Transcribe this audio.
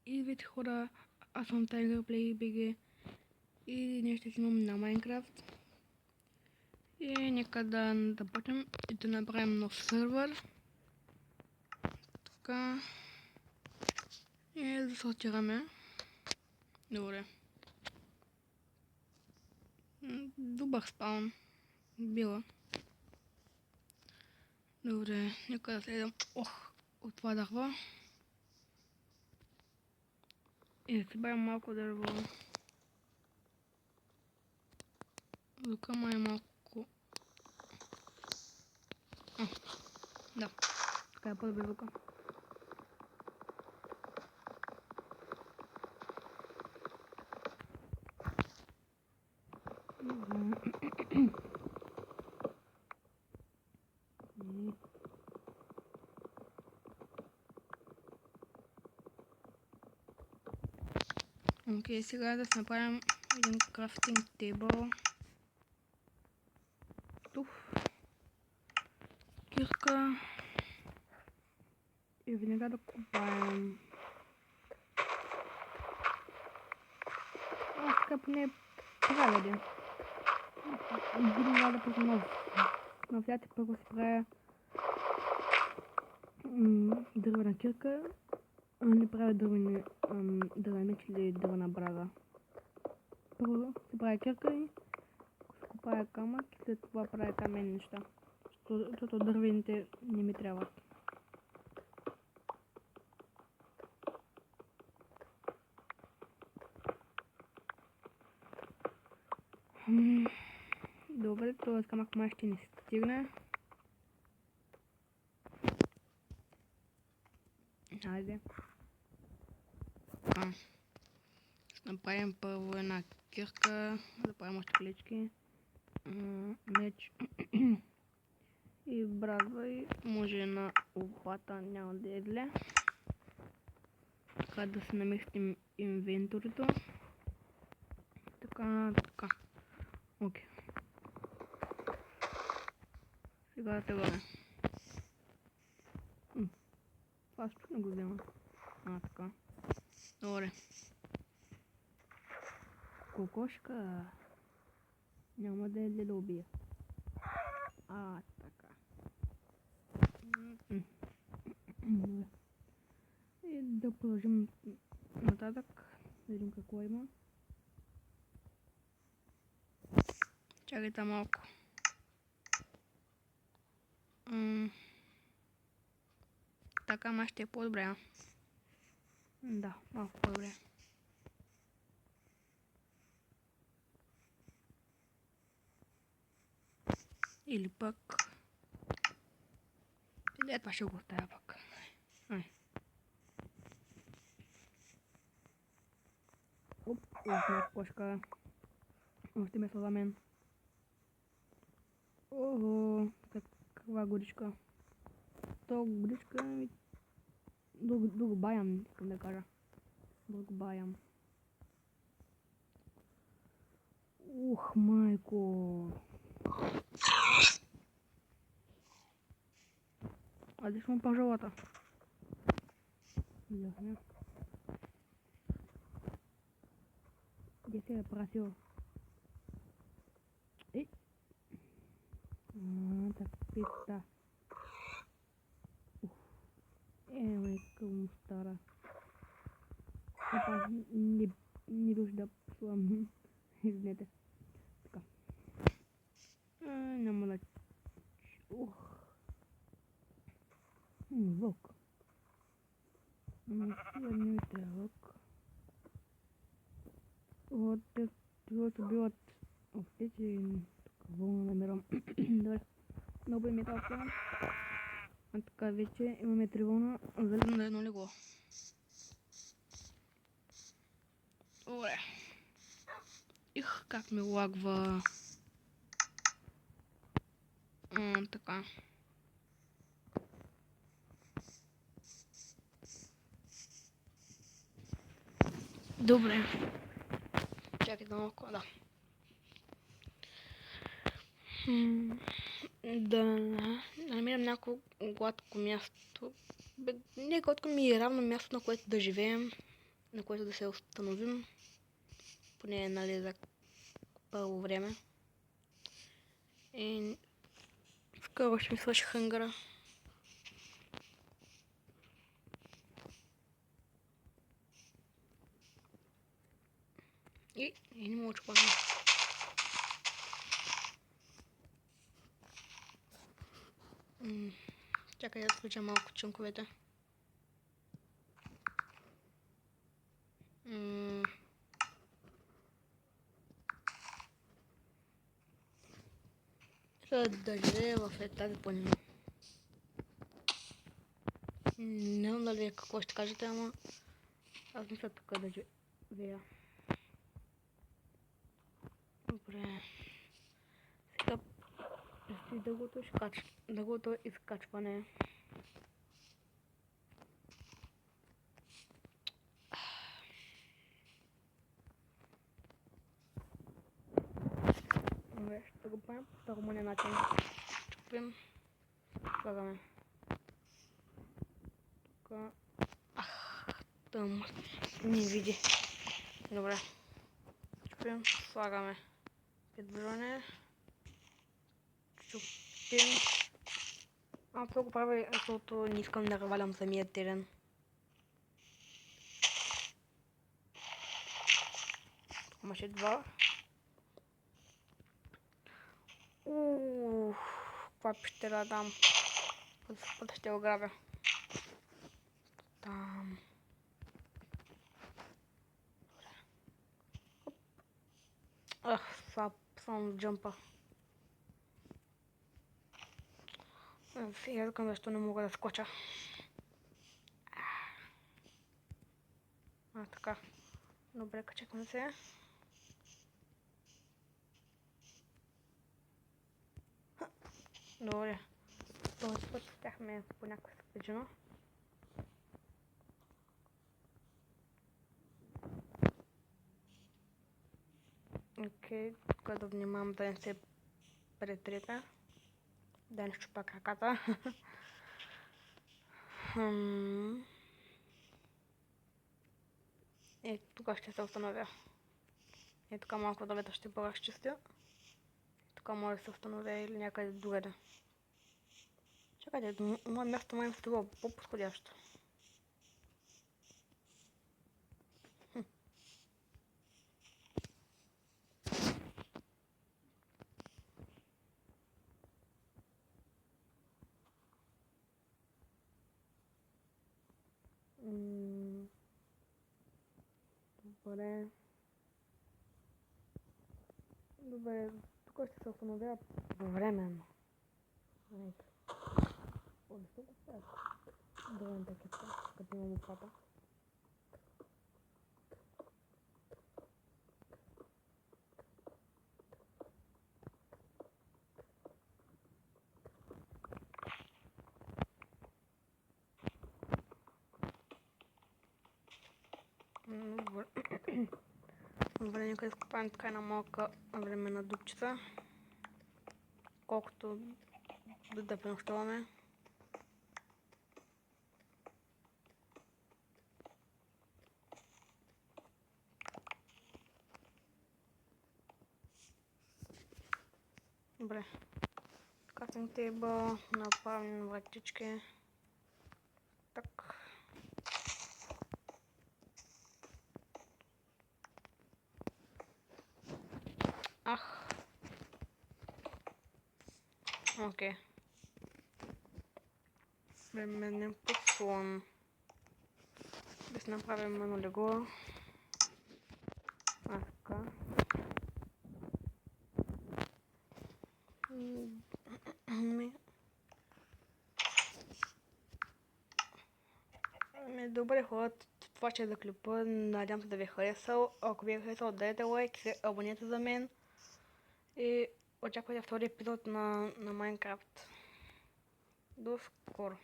Здравейте хора, аз съм Tiger Play BG и днес ще снимам на Майнкрафт. И нека да започнем и да направим нов сервер. Така. И да сортираме. Добре. Добър спаун. Била. Добре, нека да следвам. От това дърво. И да събавим малко дърво. Лука май малко. Да. Така е по-добре лука. Окей, сега да си направим един крафтинг тейбъл. Туф. Кирка. И веднага да купаем. Така поне праведен. Веднага да почна навлязете, първо си правя дървена кирка. Не правя дървен меч или дървена брага. Първо си правя кирка и купая камък и след това правя каменни неща. Защото дървените не ми трябват. Добре, това камък май ще не стигне. Хайде. Ще направим първо една кирка, да правим още клечки, меч и брадва и може на лопата, няма да е зле. Така да се наместим инвентарито. Така. Окей. Сега да те бъде. Това също не го взема. Така. Добре. Кокошка. Няма да е ли да убия. Така. Добре. И да продължим нататък. Да видим какво има. Чакайте малко. Така ма ще е по-добре. Да, малко по-добре. Или пък... Това ще го оставя пък. Една кошка. Още месо за мен. Ого, каква горичка. То горичка ми... Дълго баям, искам да кажа. Дълго баям. Майко. Здесь му пожалата. Ясно. Где ты просил? Так, пизда. Майка стара. Опа, не вижу да псувам. Извинете. Така. Няма да... Вълк. Не ми трябва вълк. Вот, това ще било овцете. Вълна намирам. Добре. Много ми метал план. Така вече имаме 3 вълна. Залезем на едно легло. Добре. Как ми лагва. Така. Добре. Чакайте малко, да. Да намерим някакво гладко място. Не гладко ми е равно място, на което да живеем. на което да се установим. Поне, нали, за първо време. И скоро ще ми свърши хангара. И не мога очаквам. Чакай да отключа малко чунковете. Да живее в тази планина. Не знам дали какво ще кажете, ама аз мисля тук да живея. Добре. Сега предстои дългото изкачване. Добре, ще го правим по старомания начин. Чупим. Слагаме. Тук. Тъм. Не види. Добре. Чупим. Слагаме. Подбиране. Чупим. Това го правя, защото не искам да развалям самия терен. Тук имаше два. Каква пещера там. Път ще го грабя. Там. Само в джампа. Сега искам защо не мога да скоча. Така. Добре, качахме се. Добре. Този път стяхме по някаква степечина. Окей, тук да внимавам да не се претрепя. Да не щупа краката. Тук ще се установя. Тук малко далеч ще разчистя. Тук може да се установя или някъде другаде. Чакайте, това място май ми струва по-подходящо. Добре, тук ще се установя временно. Доволен пакета, като имам лопата. Добре, нека изкопаем така една малка временна дупчица. Колкото да пренощуваме. Добре. Кастинг тейбъл, направим вратички. Так. Окей. Временен подслон. Да си направим едно легло. Така. Добре хора, това ще е за клипа. Надявам се да ви е харесал. Ако ви е харесал, дайте лайк, се абонирайте за мен. И очаквайте втори епизод на Майнкрафт. До скоро.